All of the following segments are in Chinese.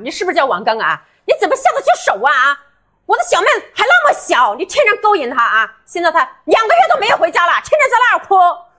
你是不是叫王刚啊？你怎么下得去手啊？我的小妹还那么小，你天天勾引她啊！现在她2个月都没有回家了，天天在那儿哭。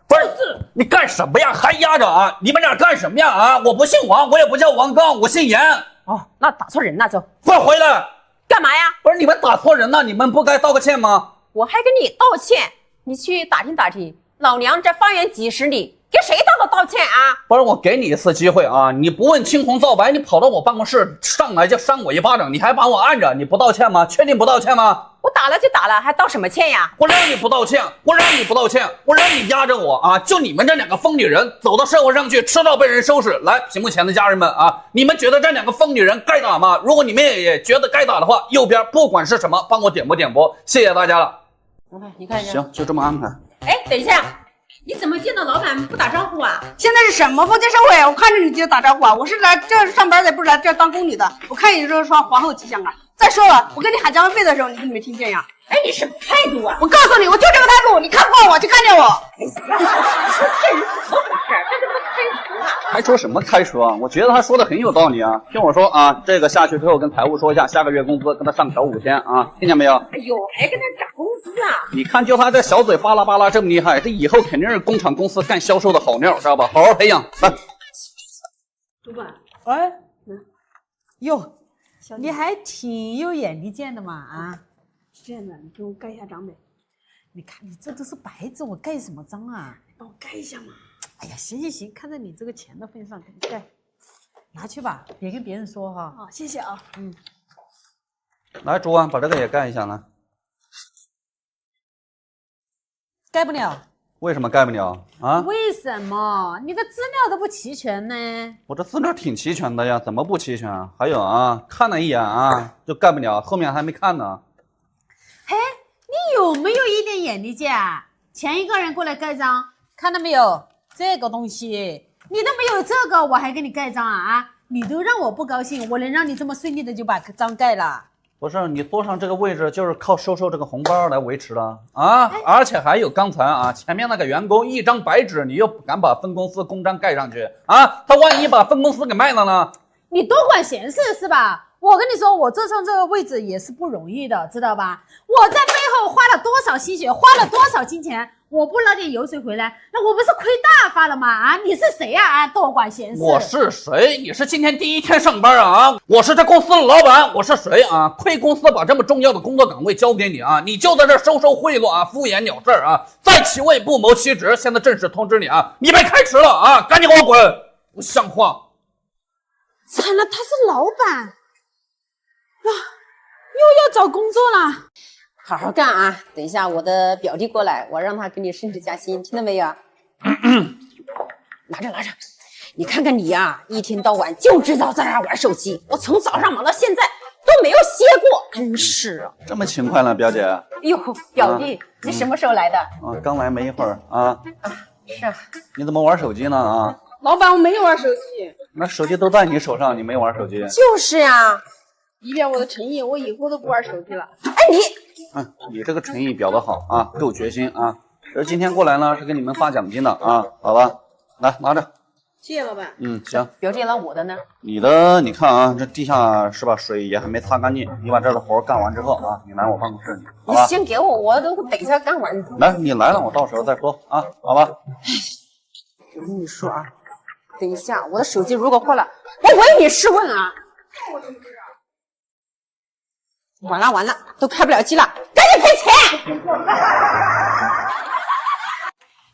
不是，你干什么呀？还压着啊？你们俩干什么呀？啊！我不姓王，我也不叫王刚，我姓严。哦，那打错人了就。快回来！干嘛呀？不是你们打错人了，你们不该道个歉吗？我还跟你道歉，你去打听打听，老娘这方圆几十里给谁道歉啊？不是，我给你一次机会啊！你不问青红皂白，你跑到我办公室上来就扇我一巴掌，你还把我按着，你不道歉吗？确定不道歉吗？我打了就打了，还道什么歉呀？我让你不道歉，我让你不道歉，我让你压着我啊！就你们这2个疯女人，走到社会上去，迟早被人收拾。来，屏幕前的家人们啊，你们觉得这2个疯女人该打吗？如果你们也觉得该打的话，右边不管是什么，帮我点播，谢谢大家了。你看一下。行，就这么安排。哎，等一下，你怎么见到老板不打招呼啊？现在是什么封建社会？我看着你就打招呼啊！我是来这上班的，不是来这当宫女的。我看你这双皇后气象啊！再说了，我跟你喊加班费的时候，你怎么没听见呀？哎，你什么态度啊？我告诉你，我就这个态度，你看不惯我就看见我。这人怎么回事？这是不是开除啊？还说什么开除啊？我觉得他说的很有道理啊。听我说啊，这个下去之后跟财务说一下，下个月工资跟他上调5天啊，听见没有？哎呦，还跟他涨工资啊？你看，就他这小嘴巴拉巴拉这么厉害，这以后肯定是工厂公司干销售的好料，知道吧？好好培养。来，主管，哎，哟，你还挺有眼力见的嘛啊！是这样的，你给我盖一下章呗。你看你这都是白纸，我盖什么章啊？帮我盖一下嘛。哎呀，行，看在你这个钱的份上，给你盖，拿去吧，别跟别人说哈。好，谢谢啊。来，主管把这个也盖一下来。盖不了。为什么盖不了啊？为什么？你的资料都不齐全呢？我这资料挺齐全的呀，怎么不齐全啊？还有啊，看了一眼啊，就盖不了，后面还没看呢。嘿，你有没有一点眼力见啊？前一个人过来盖章，看到没有？这个东西你都没有这个，我还给你盖章啊？你都让我不高兴，我能让你这么顺利的就把章盖了？不是你坐上这个位置就是靠收这个红包来维持的啊！而且还有刚才啊，前面那个员工一张白纸，你又不敢把分公司公章盖上去啊？他万一把分公司给卖了呢？你多管闲事是吧？我跟你说，我坐上这个位置也是不容易的，知道吧？我在背后花了多少心血，花了多少金钱，我不捞点油水回来，那我不是亏大发了吗？啊，你是谁呀？啊，多管闲事！我是谁？你是今天第一天上班啊？我是这公司的老板，我是谁啊？亏公司把这么重要的工作岗位交给你啊，你就在这收贿赂啊，敷衍了事啊！再起位不谋其职，现在正式通知你啊，你被开除了啊！赶紧给我滚！不像话！惨了，他是老板。又要找工作了，好好干啊！等一下我的表弟过来，我让他给你升职加薪，听到没有？拿着，你看看你呀，一天到晚就知道在那玩手机，我从早上忙到现在都没有歇过，真是啊！这么勤快呢，表姐？哎呦，表弟，你什么时候来的？啊，刚来没一会儿啊。是啊。你怎么玩手机呢啊？老板，我没有玩手机。那手机都在你手上，你没玩手机？就是呀。以表我的诚意，我以后都不玩手机了。哎，你这个诚意表得好啊，够决心啊！这今天过来呢，是给你们发奖金的啊，好吧？来拿着。谢谢老板。行。表弟，那我的呢？你的，你看啊，这地下是吧，水也还没擦干净。你把这的活干完之后啊，你来我办公室，好吧？你先给我都等一下干完。来，你来了，我到时候再说啊，好吧？我跟你说啊，等一下我的手机如果坏了，我为你试问啊。完了，都开不了机了，赶紧赔钱！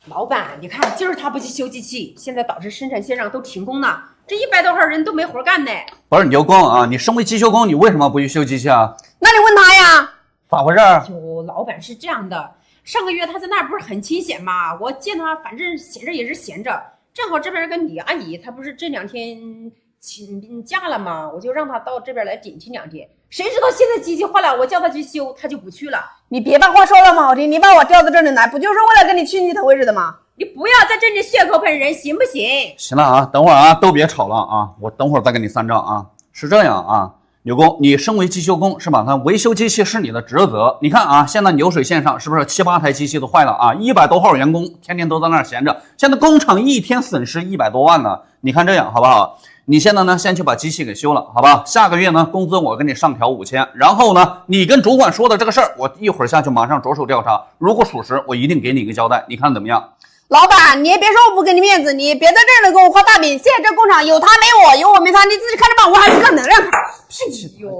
老板，你看，今儿他不去修机器，现在导致生产线上都停工呢，这100多号人都没活干呢。不是牛工啊，你身为机修工，你为什么不去修机器啊？那你问他呀。咋回事？就老板是这样的，上个月他在那儿不是很清闲嘛，我见他反正闲着也是闲着，正好这边跟李阿姨她不是这2天请假了吗？我就让他到这边来顶替2天。谁知道现在机器坏了，我叫他去修，他就不去了。你别把话说那么好听，你把我调到这里来，不就是为了跟你亲戚头位置的吗？你不要在这里血口喷人，行不行？行了啊，等会儿啊，都别吵了啊，我等会儿再跟你算账啊。是这样啊，牛工，你身为机修工是吧？那维修机器是你的职责。你看啊，现在流水线上是不是7、8台机器都坏了啊？100多号员工天天都在那儿闲着，现在工厂一天损失100多万呢。你看这样好不好？你现在呢，先去把机器给修了，好吧？下个月呢，工资我给你上调5000，然后呢，你跟主管说的这个事儿，我一会儿下去马上着手调查，如果属实，我一定给你一个交代，你看怎么样？老板，你也别说我不给你面子，你别在这里给我画大饼。现在这工厂有他没我，有我没他，你自己看着办，我还是个能量。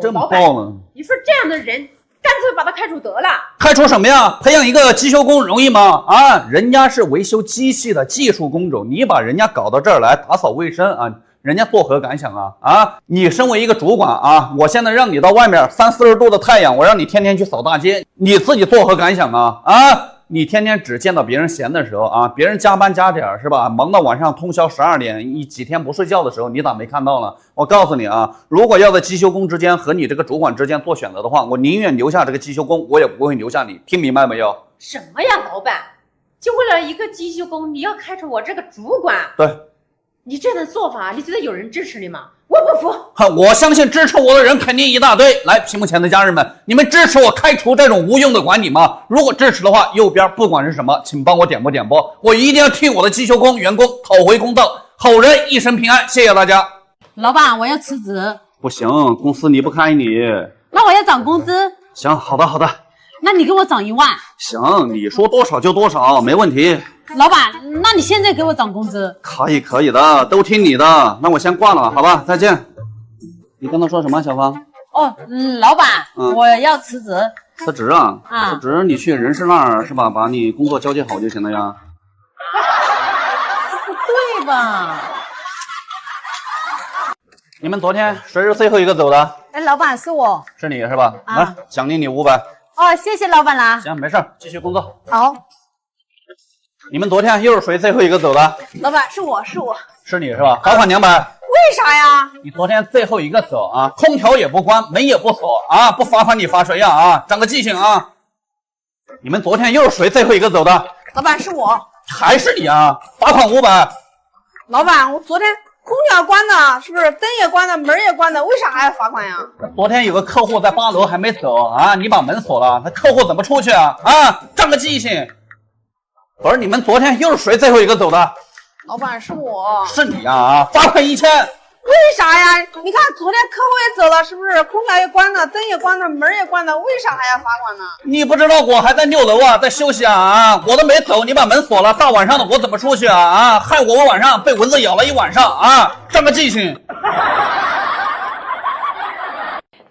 这么老板爆呢？你说这样的人，干脆把他开除得了。开除什么呀？培养一个机修工容易吗？啊，人家是维修机器的技术工种，你把人家搞到这儿来打扫卫生啊，人家作何感想啊？啊，你身为一个主管啊，我现在让你到外面30-40度的太阳，我让你天天去扫大街，你自己作何感想啊？啊，你天天只见到别人闲的时候啊，别人加班加点是吧？忙到晚上通宵12点，几天不睡觉的时候，你咋没看到呢？我告诉你啊，如果要在机修工之间和你这个主管之间做选择的话，我宁愿留下这个机修工，我也不会留下你，听明白没有？什么呀，老板？就为了一个机修工，你要开除我这个主管？对。你这样的做法，你觉得有人支持你吗？我不服。我相信支持我的人肯定一大堆。来，屏幕前的家人们，你们支持我开除这种无用的管理吗？如果支持的话，右边不管是什么，请帮我点播，我一定要替我的机修工员工讨回公道，好人一生平安。谢谢大家。老板，我要辞职。不行，公司离不开你。那我要涨工资。行，好的。那你给我涨1万。行，你说多少就多少，没问题。老板，那你现在给我涨工资？可以的，都听你的。那我先挂了，好吧，再见。你刚才说什么，小芳？老板，我要辞职。辞职啊？辞职你去人事那儿是吧？把你工作交接好就行了呀。不对吧？你们昨天谁是最后一个走的？哎，老板是我。是你是吧？来，奖励你500。谢谢老板啦。行，没事，继续工作。好，你们昨天又是谁最后一个走的？老板是我。是你是吧？罚款200。为啥呀？你昨天最后一个走啊，空调也不关，门也不锁啊，不罚款你罚谁呀？啊，长个记性啊！你们昨天又是谁最后一个走的？老板是我。还是你啊？罚款500。老板，我昨天空调关的，是不是灯也关的，门也关的，为啥还要罚款呀？昨天有个客户在8楼还没走啊，你把门锁了，那客户怎么出去啊？啊，长个记性！不是你们昨天又是谁最后一个走的？老板是我。是你啊！罚款1000。为啥呀？你看昨天客户也走了，是不是空调也关了，灯也关了，门也关了，为啥还要罚款呢？你不知道我还在6楼啊，在休息啊！我都没走，你把门锁了，大晚上的我怎么出去啊？害我晚上被蚊子咬了一晚上啊！长个记性！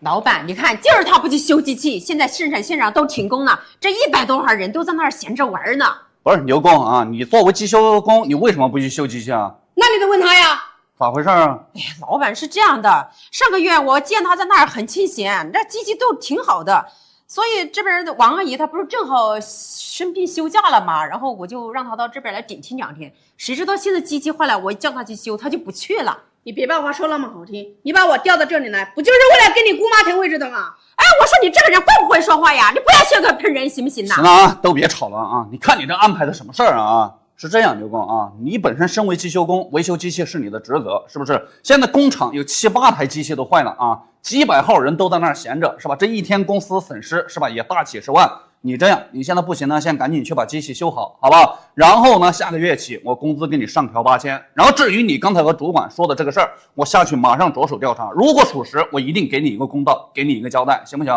老板，你看，就是他不去修机器，现在生产线上都停工了，这100多号人都在那儿闲着玩呢。不是牛工啊，你作为机修工，你为什么不去修机器啊？那你得问他呀。咋回事啊？哎呀，老板是这样的，上个月我见他在那儿很清闲，这机器都挺好的，所以这边的王阿姨她不是正好生病休假了嘛，然后我就让她到这边来顶替2天，谁知道现在机器坏了，我叫她去修，她就不去了。你别把话说那么好听，你把我调到这里来，不就是为了跟你姑妈调位置的吗？哎，我说你这个人会不会说话呀？你不要学个喷人行不行呐？行了啊，都别吵了啊！你看你这安排的什么事儿啊？是这样，牛工啊，你本身身为机修工，维修机器是你的职责，是不是？现在工厂有7、8台机器都坏了啊，几百号人都在那儿闲着，是吧？这一天公司损失是吧，也大几十万。你这样，你现在不行呢，先赶紧去把机器修好，好不好？然后呢，下个月起我工资给你上调8000。然后至于你刚才和主管说的这个事儿，我下去马上着手调查，如果属实，我一定给你一个公道，给你一个交代，行不行？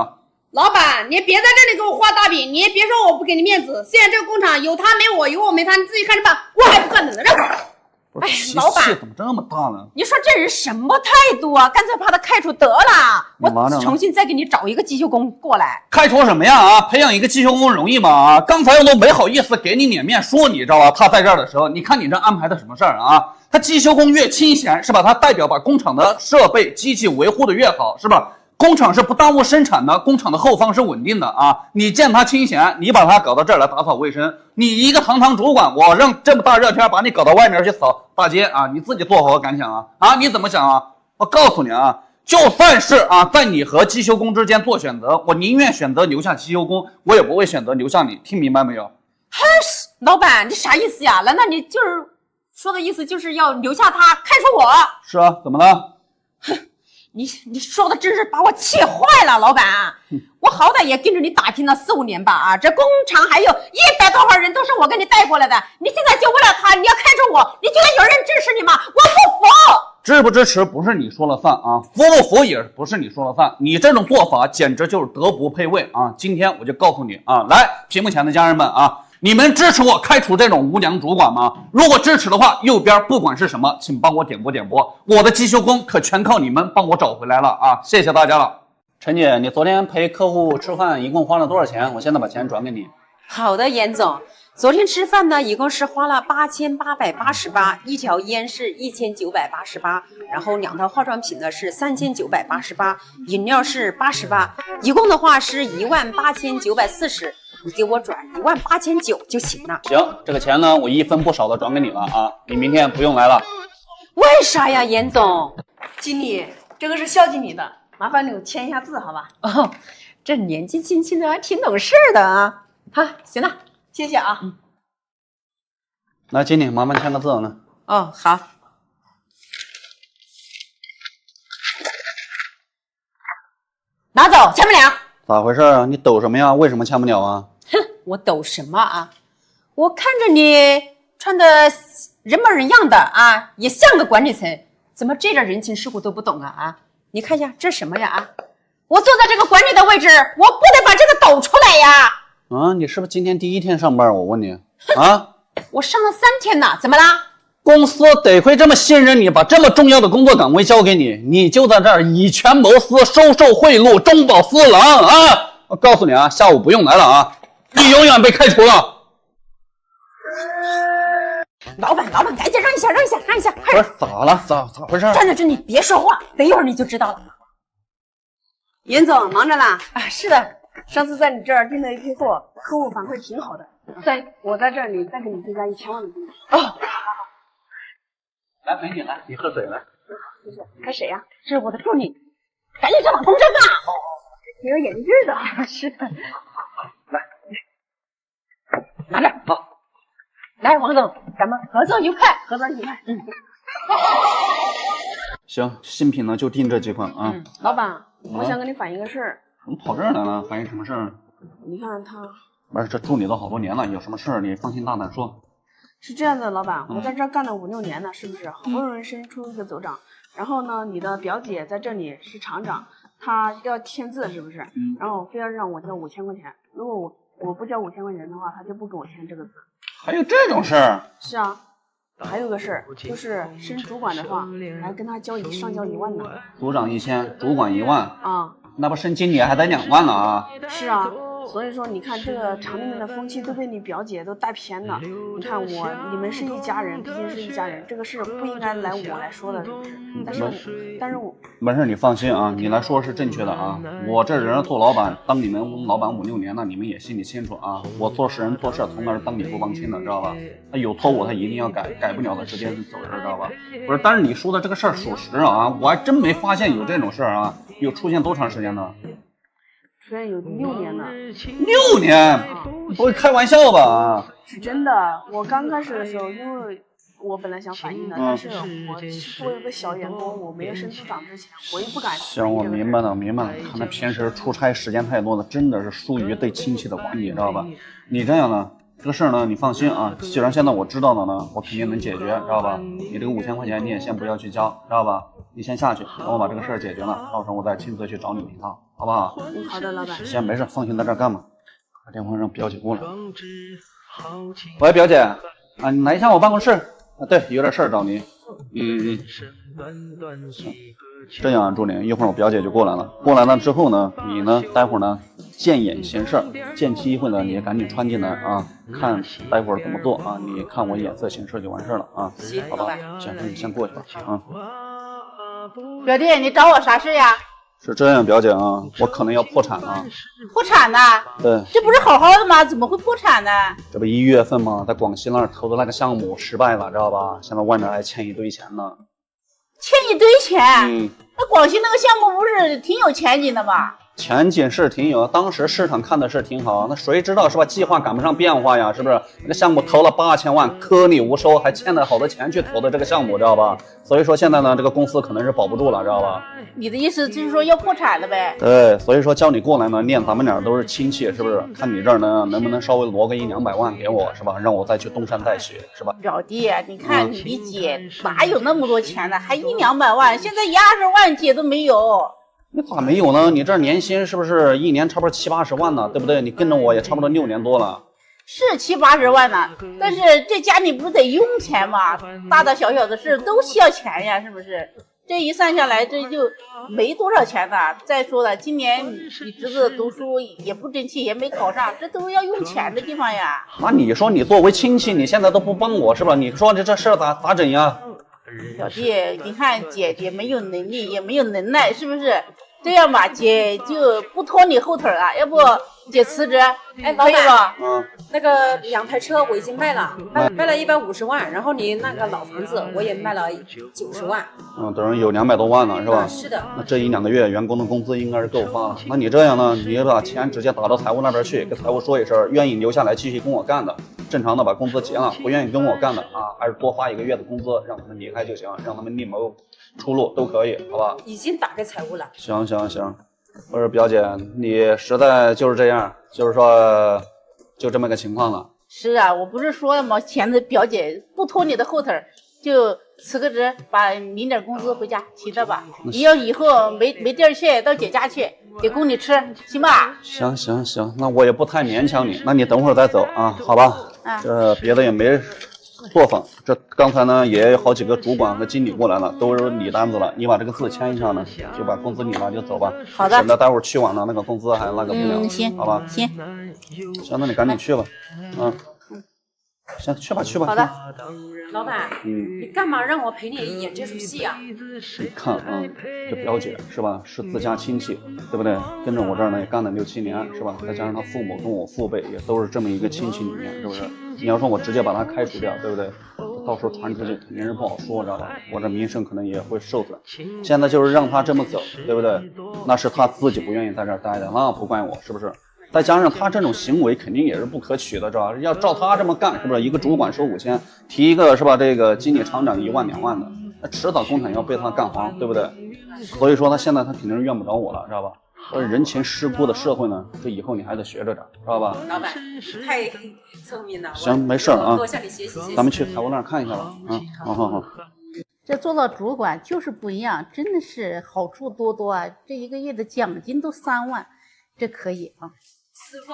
老板，你别在这里给我画大饼，你也别说我不给你面子。现在这个工厂有他没我，有我没他，你自己看着办，我还不干等着。哎，老板怎么这么大呢？你说这人什么态度啊？干脆把他开除得了，我重新再给你找一个机修工过来。开除什么呀？啊，培养一个机修工容易吗？啊，刚才我都没好意思给你脸面说你，知道吧？他在这儿的时候，你看你这安排的什么事儿啊？他机修工越清闲是吧？他代表把工厂的设备机器维护的越好是吧？工厂是不耽误生产的，工厂的后方是稳定的啊！你见他清闲，你把他搞到这儿来打扫卫生，你一个堂堂主管，我让这么大热天把你搞到外面去扫大街啊！你自己作何感想啊？啊，你怎么想啊？我告诉你啊，就算是啊，在你和机修工之间做选择，我宁愿选择留下机修工，我也不会选择留下你，听明白没有？老板，你啥意思呀？难道你就是说的意思就是要留下他，开除我？是啊，怎么了？你说的真是把我气坏了，老板。我好歹也跟着你打拼了4、5年吧啊！这工厂还有100多号人都是我给你带过来的，你现在就为了他，你要开除我，你觉得有人支持你吗？我不服！支不支持不是你说了算啊，服不服也不是你说了算。你这种做法简直就是德不配位啊！今天我就告诉你啊，来，屏幕前的家人们啊，你们支持我开除这种无良主管吗？如果支持的话，右边不管是什么，请帮我点播，我的机修工可全靠你们帮我找回来了啊！谢谢大家了。陈姐，你昨天陪客户吃饭一共花了多少钱？我现在把钱转给你。好的，严总。昨天吃饭呢，一共是花了8888，一条烟是1988，然后2套化妆品呢是3988，饮料是88，一共的话是18940，你给我转18900就行了。行，这个钱呢，我一分不少的转给你了啊，你明天不用来了。为啥呀，严总？经理，这个是孝敬你的，麻烦你签一下字，好吧？哦，这年纪轻轻的还挺懂事的啊。好，行了。谢谢啊。来，经理，麻烦签个字呢。哦，好。拿走，签不了。咋回事啊？你抖什么呀？为什么签不了啊？哼，我抖什么啊？我看着你穿的人模人样的啊，也像个管理层，怎么这点人情世故都不懂啊？你看一下这什么呀啊？我坐在这个管理的位置，我不得把这个抖出来呀！啊，你是不是今天第一天上班？我问你啊，我上了3天呢，怎么啦？公司得亏这么信任你，把这么重要的工作岗位交给你，你就在这儿以权谋私，收受贿赂，中饱私囊啊！我告诉你啊，下午不用来了啊，你永远被开除了。老板，赶紧让一下，快点！不是咋了？咋回事？站在这里别说话，等一会儿你就知道了。严总忙着呢啊，是的。上次在你这儿订了一批货，客户反馈挺好的。我在这里再给你增加1000万的订单。哦，来，美女来，你喝水来。谢谢。看谁呀？这是我的助理，赶紧去打风筝啊！挺有眼力劲的。是的。来，拿着。好。来，王总，咱们合作愉快。行，新品呢就订这几款啊。老板，我想跟你反映个事儿。怎么跑这儿来了？反映什么事儿？你看他，不是，这助理都好多年了，有什么事儿你放心大胆说。是这样的，老板，我在这儿干了5、6年了，是不是？好不容易升出一个组长，然后呢，你的表姐在这里是厂长，她要签字，是不是？然后非要让我交5000块钱，如果我不交5000块钱的话，她就不给我签这个字。还有这种事儿？是啊，还有个事儿，就是升主管的话，还跟他上交1万呢。组长1000，主管1万啊，那不升经理还得2万了啊？是啊，所以说你看这个厂里面的风气都被你表姐都带偏了。你看你们是一家人，毕竟是一家人，这个事不应该我来说的，是不是？但是我没事，你放心啊，你来说是正确的啊。我这人做老板，当你们老板5、6年了，你们也心里清楚啊。我做事人做事从来是当理不帮亲的，知道吧？他有错误他一定要改，改不了的直接走人，知道吧？不是，但是你说的这个事儿属实啊，我还真没发现有这种事儿啊。有出现多长时间呢？出现有6年了。6年？不会开玩笑吧？是真的。我刚开始的时候，因为我本来想反映的，但是我是作为一个小员工，我没有升组长之前，我也不敢。行，我明白了。看他平时出差时间太多了，真的是疏于对亲戚的管理，知道吧？你这样呢，这个事儿呢，你放心啊。既然现在我知道了呢，我肯定能解决，知道吧？你这个5000块钱你也先不要去交，知道吧？你先下去，等我把这个事儿解决了，到时候我再亲自去找你一趟，好不好？好的，老板。行，没事，放心在这儿干吧。打电话让表姐过来。喂，表姐啊，你来一下我办公室啊。对，有点事儿找你。这样啊，助理，一会儿我表姐就过来了。过来了之后呢，你呢，待会儿呢，见眼行事，见机会呢，你也赶紧穿进来啊，看待会儿怎么做啊，你看我眼色行事就完事了啊，好吧？行，那你先过去吧啊。表弟，你找我啥事呀？是这样，表姐啊，我可能要破产了。破产呢？对，这不是好好的吗？怎么会破产呢？这不1月份吗？在广西那儿投的那个项目失败了，知道吧？现在外面还欠一堆钱呢。欠一堆钱？那广西那个项目不是挺有前景的吗？前景是挺有，当时市场看的是挺好，那谁知道是吧？计划赶不上变化呀，是不是？那个项目投了8000万，颗粒无收，还欠了好多钱去投的这个项目，知道吧？所以说现在呢，这个公司可能是保不住了，知道吧？你的意思就是说要破产了呗？对，所以说叫你过来呢，念咱们俩都是亲戚，是不是？看你这儿呢，能不能稍微挪个100-200万给我，是吧？让我再去东山再起，是吧？表弟，你看你姐哪有那么多钱呢？还100-200万，现在120万姐都没有。你咋没有呢？你这年薪是不是一年差不多70-80万呢？对不对？你跟着我也差不多6年多了。是70-80万呢，但是这家里不是得用钱吗？大大小小的事都需要钱呀，是不是？这一算下来，这就没多少钱呢。再说了，今年你侄子读书也不争气，也没考上，这都要用钱的地方呀。那你说你作为亲戚，你现在都不帮我是吧？你说这事儿咋整呀？表弟，你看姐姐没有能力，也没有能耐，是不是？这样吧，姐就不拖你后腿了，要不姐辞职，哎，老板，吧？那个2台车我已经卖了，卖了150万，然后你那个老房子我也卖了90万。等于有200多万了，是吧？是的。那这1-2个月员工的工资应该是够发了。那你这样呢？你把钱直接打到财务那边去，跟财务说一声，愿意留下来继续跟我干的，正常的把工资结了；不愿意跟我干的啊，还是多发1个月的工资，让他们离开就行，让他们另谋出路都可以，好吧？已经打给财务了。行。我说表姐，你实在就是这样，就是说就这么个情况了。是啊，我不是说了吗？前的表姐不拖你的后腿，就辞个职，把领点工资回家，行的吧？你要以后没地儿去，到姐家去，姐供你吃，行吧？行，那我也不太勉强你，那你等会儿再走啊，好吧？这别的也没做法，这刚才呢也有好几个主管和经理过来了，都是你单子了，你把这个字签一下呢，就把工资领了就走吧。好的，省得待会儿去晚了那个工资还那个不了。行，好吧？行，那你赶紧去吧。行，去吧。好的。老板，你干嘛让我陪你演这出戏啊？你看啊，这表姐是吧，是自家亲戚，对不对？跟着我这儿呢也干了6-7年，是吧？再加上他父母跟我父辈也都是这么一个亲戚里面，是不是？你要说我直接把他开除掉，对不对？到时候传出去肯定是不好说，知道吧？我这名声可能也会受损。现在就是让他这么走，对不对？那是他自己不愿意在这儿待的，那不怪我，是不是？再加上他这种行为肯定也是不可取的，知道吧？要照他这么干，是不是？一个主管收5000，提一个是吧？这个经理厂长1-2万的，那迟早工厂要被他干黄，对不对？所以说他现在他肯定是怨不着我了，知道吧？人情世故的社会呢，这以后你还得学着点，知道吧？老板太聪明了。行，没事啊，多向你学习。咱们去财务那儿看一下吧。好。这做到主管就是不一样，真的是好处多多啊！这1个月的奖金都3万，这可以啊。师傅，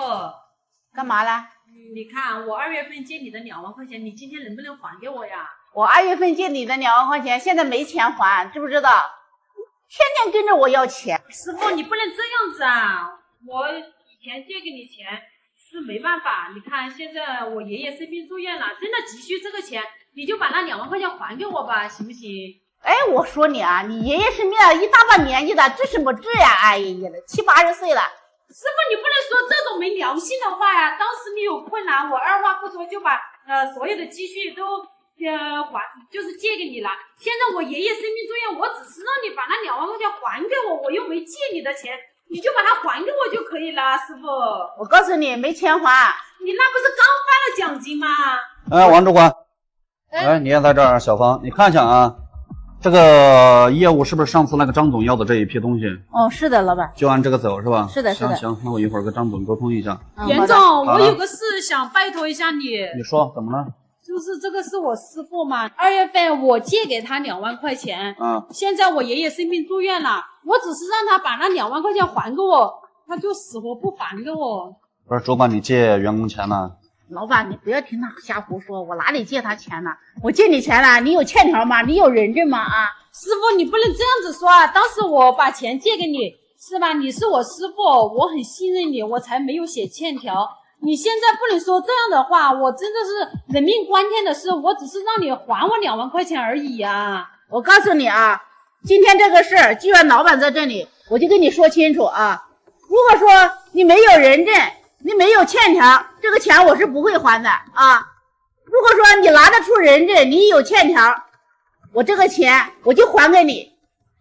干嘛啦？你看我2月份借你的2万块钱，你今天能不能还给我呀？我2月份借你的2万块钱，现在没钱还，知不知道？天天跟着我要钱。师傅，你不能这样子啊！我以前借给你钱是没办法，你看现在我爷爷生病住院了，真的急需这个钱，你就把那2万块钱还给我吧，行不行？哎，我说你啊，你爷爷生病了，一大把年纪了，治什么治呀？哎呀，70-80岁了。师傅，你不能说这种没良心的话呀！当时你有困难，我二话不说就把所有的积蓄都就是借给你了。现在我爷爷生病住院，我只是让你把那2万块钱还给我，我又没借你的钱，你就把它还给我就可以了，师傅。我告诉你，没钱还。你那不是刚发了奖金吗？哎，王主管，哎，你也在这儿，小芳，你看一下啊。这个业务是不是上次那个张总要的这一批东西？哦，是的，老板，就按这个走是吧？是的。行，那我一会儿跟张总沟通一下。严总，我有个事想拜托一下你。你说怎么了？就是这个是我师傅嘛，2月份我借给他2万块钱，现在我爷爷生病住院了，我只是让他把那2万块钱还给我，他就死活不还给我。不是主管，你借员工钱呢？老板，你不要听他瞎胡说，我哪里借他钱呢？我借你钱了，你有欠条吗？你有人证吗？啊，师傅，你不能这样子说啊！当时我把钱借给你，是吧？你是我师傅，我很信任你，我才没有写欠条。你现在不能说这样的话，我真的是人命关天的事，我只是让你还我2万块钱而已啊！我告诉你啊，今天这个事儿，既然老板在这里，我就跟你说清楚啊。如果说你没有人证，你没有欠条，这个钱我是不会还的啊。如果说你拿得出人证，你有欠条，我这个钱我就还给你。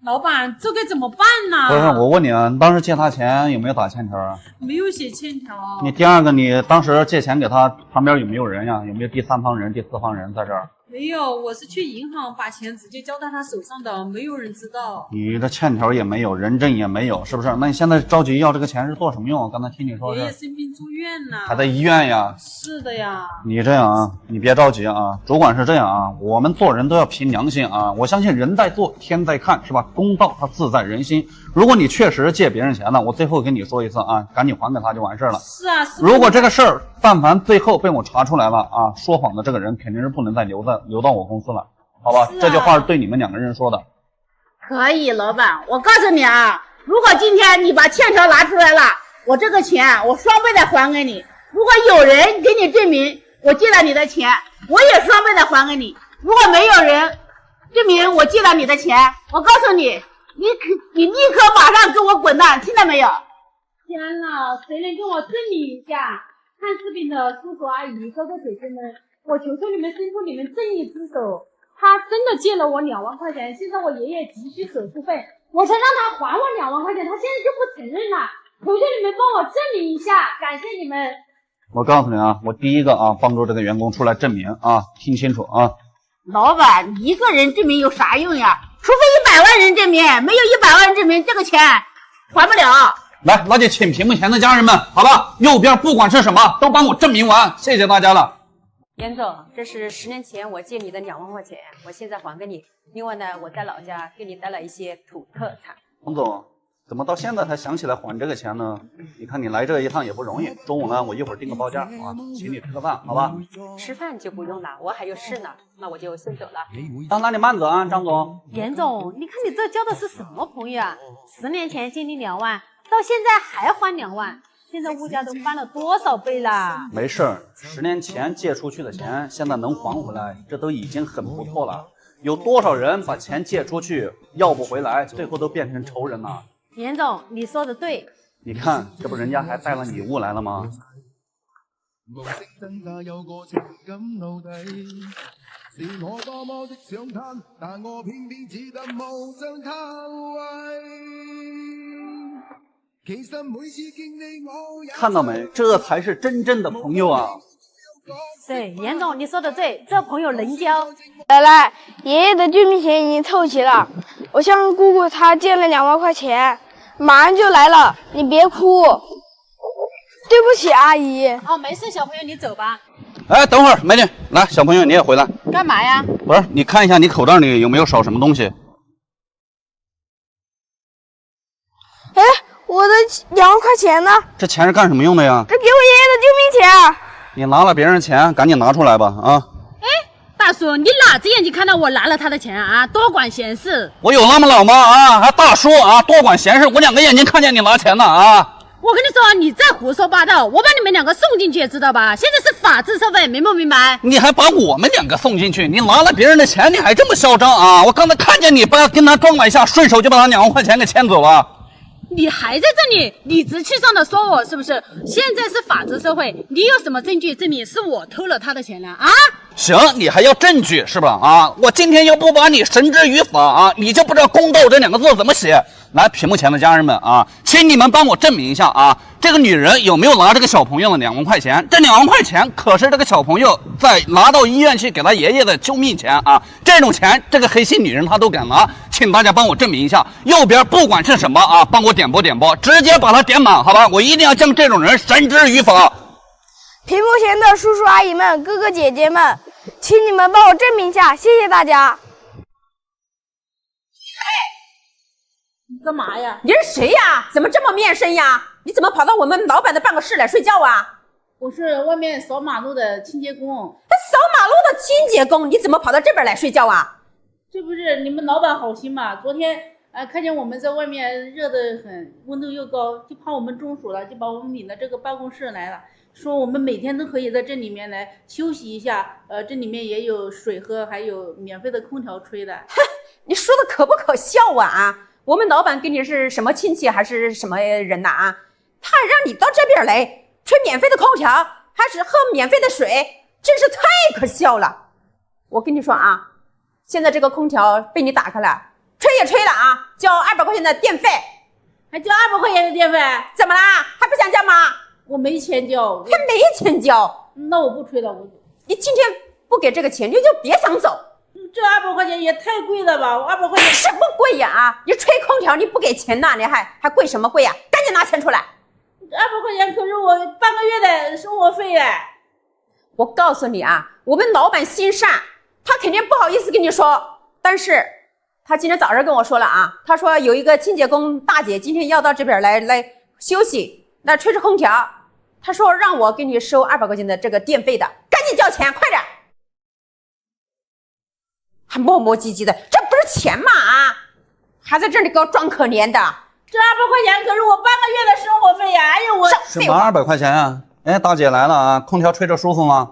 老板，这该怎么办呢？不是，我问你啊，你当时借他钱有没有打欠条啊？没有写欠条。你第二个，你当时借钱给他旁边有没有人呀？有没有第三方人、第四方人在这儿？没有，我是去银行把钱直接交到他手上的，没有人知道。你的欠条也没有，人证也没有，是不是？那你现在着急要这个钱是做什么用？刚才听你说爷爷是生病住院呢。还在医院呀？是的呀。你这样啊，你别着急啊，主管是这样啊，我们做人都要凭良心啊。我相信人在做，天在看，是吧？公道它自在人心。如果你确实借别人钱了，我最后跟你说一次啊，赶紧还给他就完事了。是啊，是。如果这个事儿但凡最后被我查出来了啊，说谎的这个人肯定是不能再留到我公司了，好吧？这句话是对你们两个人说的。可以，老板，我告诉你啊，如果今天你把欠条拿出来了，我这个钱我双倍的还给你。如果有人给你证明我借了你的钱，我也双倍的还给你。如果没有人证明我借了你的钱，我告诉你，你立刻马上给我滚蛋，听到没有？天哪，谁能跟我证明一下？看视频的叔叔阿姨、哥哥姐姐们，我求求你们伸出你们正义之手。他真的借了我2万块钱，现在我爷爷急需手术费，我才让他还我2万块钱，他现在就不承认了。求求你们帮我证明一下，感谢你们。我告诉你啊，我第一个啊，帮助这个员工出来证明啊，听清楚啊。老板，一个人证明有啥用呀？除非100万人证明，没有100万人证明，这个钱还不了。来，那就请屏幕前的家人们，好吧，右边不管是什么，都帮我证明完，谢谢大家了。严总，这是10年前我借你的2万块钱，我现在还给你。另外呢，我在老家给你带了一些土特产。王总，怎么到现在才想起来还这个钱呢？你看你来这一趟也不容易，中午呢，我一会儿订个包间啊，请你吃个饭，好吧？吃饭就不用了，我还有事呢，那我就先走了。那你慢走啊，张总。严总，你看你这交的是什么朋友啊？10年前借你2万，到现在还还2万，现在物价都翻了多少倍啦？没事儿，10年前借出去的钱，现在能还回来，这都已经很不错了。有多少人把钱借出去要不回来，最后都变成仇人了？严总，你说的对。你看，这不人家还带了礼物来了吗？看到没？这才是真正的朋友啊！对，严总，你说的对，这朋友能交。奶奶，爷爷的救命钱已经凑齐了，我向姑姑她借了2万块钱，马上就来了，你别哭。对不起，阿姨。哦，没事，小朋友你走吧。哎，等会儿，美女，来，小朋友你也回来。干嘛呀？不是，你看一下你口袋里有没有少什么东西？哎，我的2万块钱呢？这钱是干什么用的呀？这给我爷爷的救命钱。你拿了别人钱，赶紧拿出来吧！啊！哎，大叔，你哪只眼睛看到我拿了他的钱啊？多管闲事！我有那么老吗？啊，还大叔啊，多管闲事！我2个眼睛看见你拿钱呢啊！我跟你说，你再胡说八道，我把你们2个送进去，知道吧？现在是法治社会，明不明白？你还把我们2个送进去？你拿了别人的钱，你还这么嚣张啊！我刚才看见你跟他撞了一下，顺手就把他2万块钱给牵走了。你还在这里理直气壮的说我是不是？现在是法治社会，你有什么证据证明是我偷了他的钱呢？啊？行，你还要证据是吧？啊，我今天要不把你绳之于法啊，你就不知道公道这2个字怎么写。来，屏幕前的家人们啊，请你们帮我证明一下啊，这个女人有没有拿这个小朋友的2万块钱？这2万块钱可是这个小朋友在拿到医院去给他爷爷的救命钱啊！这种钱，这个黑心女人她都敢拿，请大家帮我证明一下。右边不管是什么啊，帮我点播，直接把它点满，好吧？我一定要将这种人绳之于法。屏幕前的叔叔阿姨们、哥哥姐姐们，请你们帮我证明一下，谢谢大家。你干嘛呀？你是谁呀？怎么这么面生呀？你怎么跑到我们老板的办公室来睡觉啊？我是外面扫马路的清洁工。扫马路的清洁工，你怎么跑到这边来睡觉啊？这不是你们老板好心嘛？昨天看见我们在外面热得很，温度又高，就怕我们中暑了，就把我们领到这个办公室来了。说我们每天都可以在这里面来休息一下，这里面也有水喝，还有免费的空调吹的。你说的可不可笑啊？我们老板跟你是什么亲戚还是什么人呐？啊，他还让你到这边来吹免费的空调，还是喝免费的水，真是太可笑了。我跟你说啊，现在这个空调被你打开了，吹也吹了啊，交200块钱的电费，还交200块钱的电费？怎么啦？还不想交吗？我没钱交，还没钱交，那我不吹了，你今天不给这个钱，你就别想走。这200块钱也太贵了吧？200块钱什么贵呀？啊，你吹空调你不给钱呐？你还贵什么贵呀？赶紧拿钱出来！200块钱可是我半个月的生活费哎。我告诉你啊，我们老板心善，他肯定不好意思跟你说，但是他今天早上跟我说了啊，他说有一个清洁工大姐今天要到这边来休息，那吹着空调，他说让我给你收200块钱的这个电费的，赶紧交钱，快点！还磨磨唧唧的，这不是钱吗？啊，还在这里给我装可怜的。这200块钱可是我半个月的生活费呀！哎呀，我什么200块钱啊？哎，大姐来了啊，空调吹着舒服吗？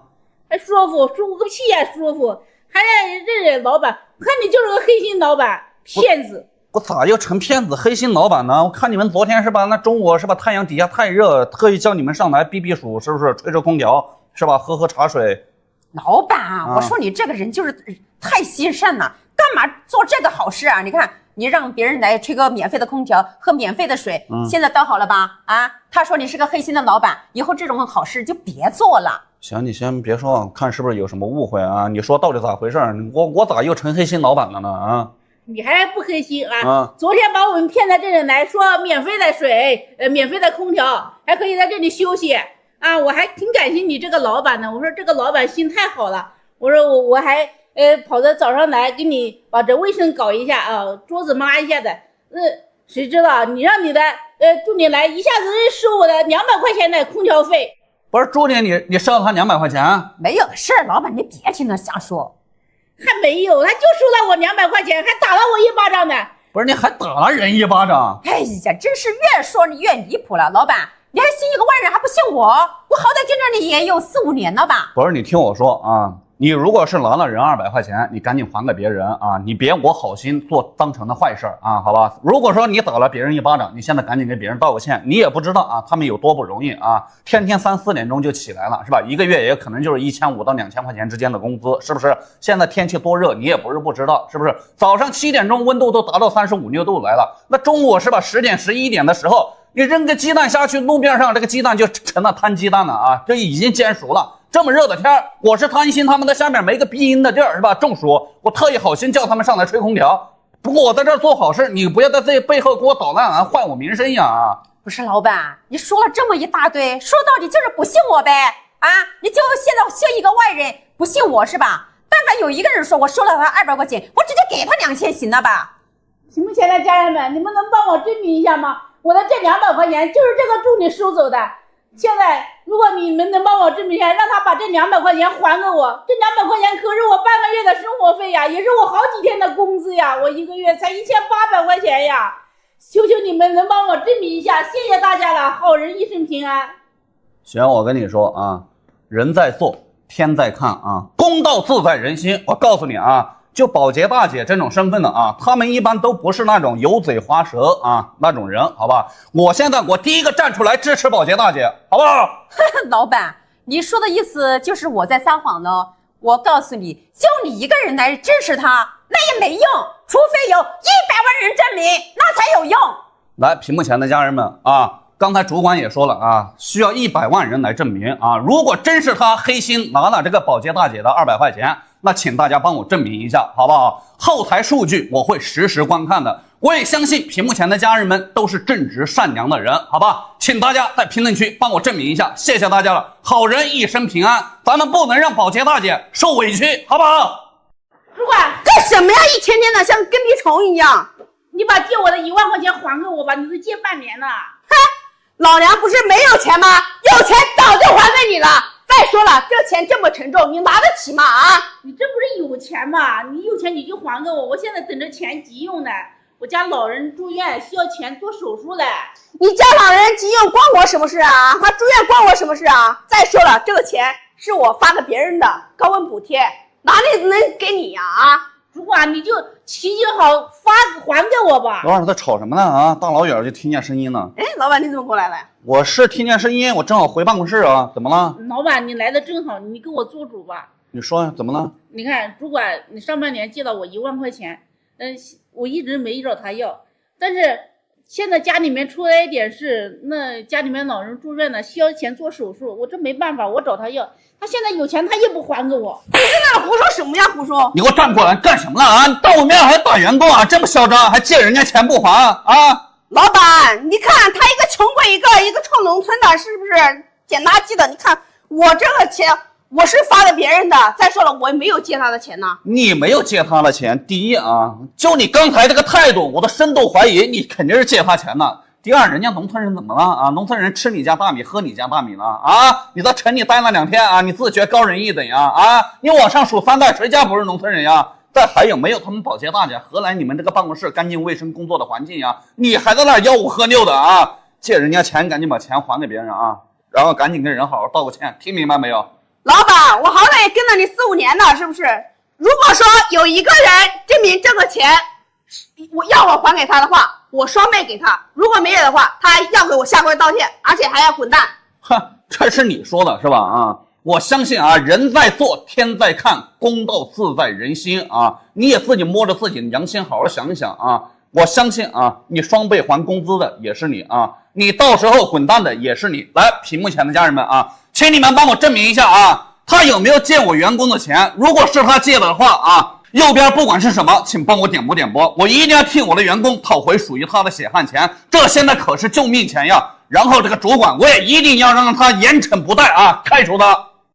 还舒服个屁呀，舒服！还认人老板，我看你就是个黑心老板，骗子！我咋又成骗子黑心老板呢？我看你们昨天是吧？那中午是吧？太阳底下太热，特意叫你们上来避避暑，是不是？吹着空调是吧？喝茶水。老板，我说你这个人就是太心善了，干嘛做这个好事啊？你看，你让别人来吹个免费的空调，喝免费的水，现在倒好了吧？啊，他说你是个黑心的老板，以后这种好事就别做了。行，你先别说，看是不是有什么误会啊？你说到底咋回事？我咋又成黑心老板了呢？啊？你还不黑心啊？昨天把我们骗到这里来说免费的水，免费的空调，还可以在这里休息。啊，我还挺感谢你这个老板的。我说这个老板心太好了。我说我还跑到早上来给你把这卫生搞一下啊，桌子抹一下的。谁知道你让你的助理来一下子收我的200块钱的空调费。不是助理，你收了他200块钱？没有的事，老板你别听他瞎说。还没有，他就收了我200块钱，还打了我一巴掌呢。不是，你还打了人一巴掌？哎呀，真是越说你越离谱了，老板。你还信一个外人，还不信我？我好歹跟着你也有4、5年了吧？不是，你听我说啊，你如果是拿了人200块钱，你赶紧还给别人啊，你别我好心做当成的坏事啊，好吧？如果说你打了别人一巴掌，你现在赶紧给别人道个歉，你也不知道啊，他们有多不容易啊，天天3、4点钟就起来了，是吧？一个月也可能就是1500到2000块钱之间的工资，是不是？现在天气多热，你也不是不知道，是不是？早上7点钟温度都达到35、6度来了，那中午是吧？10点、11点的时候。你扔个鸡蛋下去，路边上这个鸡蛋就成了摊鸡蛋了啊！这已经煎熟了。这么热的天，我是担心他们在下面没个避阴的地儿是吧？中暑，我特意好心叫他们上来吹空调。不过我在这儿做好事，你不要在这背后给我捣乱啊，坏我名声呀！不是老板，你说了这么一大堆，说到底就是不信我呗？啊，你就现在信一个外人，不信我是吧？但凡有一个人说我收了他200块钱，我直接给他2000，行了吧？屏幕前的家人们，你们能帮我证明一下吗？我的这200块钱就是这个助理收走的。现在如果你们能帮我证明一下，让他把这200块钱还给我，这200块钱可是我半个月的生活费呀，也是我好几天的工资呀，我一个月才1800块钱呀！求求你们能帮我证明一下，谢谢大家了，好人一生平安。行，我跟你说啊，人在做，天在看啊，公道自在人心。我告诉你啊。就保洁大姐这种身份的啊，他们一般都不是那种油嘴滑舌啊那种人，好吧？我现在第一个站出来支持保洁大姐，好不好？老板，你说的意思就是我在撒谎呢？我告诉你，就你一个人来支持他，那也没用，除非有100万人证明，那才有用。来，屏幕前的家人们啊，刚才主管也说了啊，需要100万人来证明啊。如果真是他黑心拿了这个保洁大姐的200块钱。那请大家帮我证明一下，好不好？后台数据我会实时观看的。我也相信屏幕前的家人们都是正直善良的人，好吧？请大家在评论区帮我证明一下，谢谢大家了。好人一生平安，咱们不能让保洁大姐受委屈，好不好？主管干什么呀？一天天的像跟屁虫一样。你把借我的1万块钱还给我吧，你都借半年了。哼，老娘不是没有钱吗？有钱早就还给你了。再说了，这钱这么沉重，你拿得起吗？啊！你这不是有钱吗？你有钱你就还给我，我现在等着钱急用呢。我家老人住院需要钱做手术嘞。你家老人急用关我什么事啊？他住院关我什么事啊？再说了，这个钱是我发给别人的高温补贴，哪里能给你呀？啊！主管，你就齐心好还给我吧。老板在吵什么呢？啊，大老远就听见声音了。哎，老板你怎么过来了？我是听见声音，我正好回办公室啊。怎么了？老板，你来的正好，你给我做主吧。你说怎么了？你看，主管，你上半年借了我1万块钱，我一直没找他要，但是现在家里面出来一点事，那家里面老人住院呢，需要钱做手术，我这没办法，我找他要，他现在有钱他也不还给我。你在那胡说什么呀？胡说！你给我站过来干什么了啊？你到我面上还打员工啊？这么嚣张，还借人家钱不还啊？老板，你看他一个穷鬼，一个臭农村的，是不是捡垃圾的？你看我这个钱我是发给别人的，再说了我没有借他的钱呢。你没有借他的钱，第一啊，就你刚才这个态度，我都深度怀疑你肯定是借他钱的。第二，人家农村人怎么了啊？农村人吃你家大米，喝你家大米呢啊？你在城里待了2天啊，你自觉高人一等呀啊？你往上数3代，谁家不是农村人呀？再还有没有他们保洁大家？何来你们这个办公室干净卫生工作的环境呀？你还在那吆五喝六的啊？借人家钱，赶紧把钱还给别人啊，然后赶紧跟人好好道个歉，听明白没有？老板，我好歹也跟了你4、5年了，是不是？如果说有一个人证明这个钱我还给他的话，我双倍给他；如果没有的话，他还要给我下跪道歉，而且还要滚蛋。哼，这是你说的是吧？啊，我相信啊，人在做，天在看，公道自在人心啊！你也自己摸着自己的良心，好好想一想啊！我相信啊，你双倍还工资的也是你啊，你到时候滚蛋的也是你。来，屏幕前的家人们啊，请你们帮我证明一下啊，他有没有借我员工的钱？如果是他借的话啊，右边不管是什么，请帮我点播，我一定要替我的员工讨回属于他的血汗钱，这现在可是救命钱呀！然后这个主管我也一定要让他严惩不贷啊，开除他。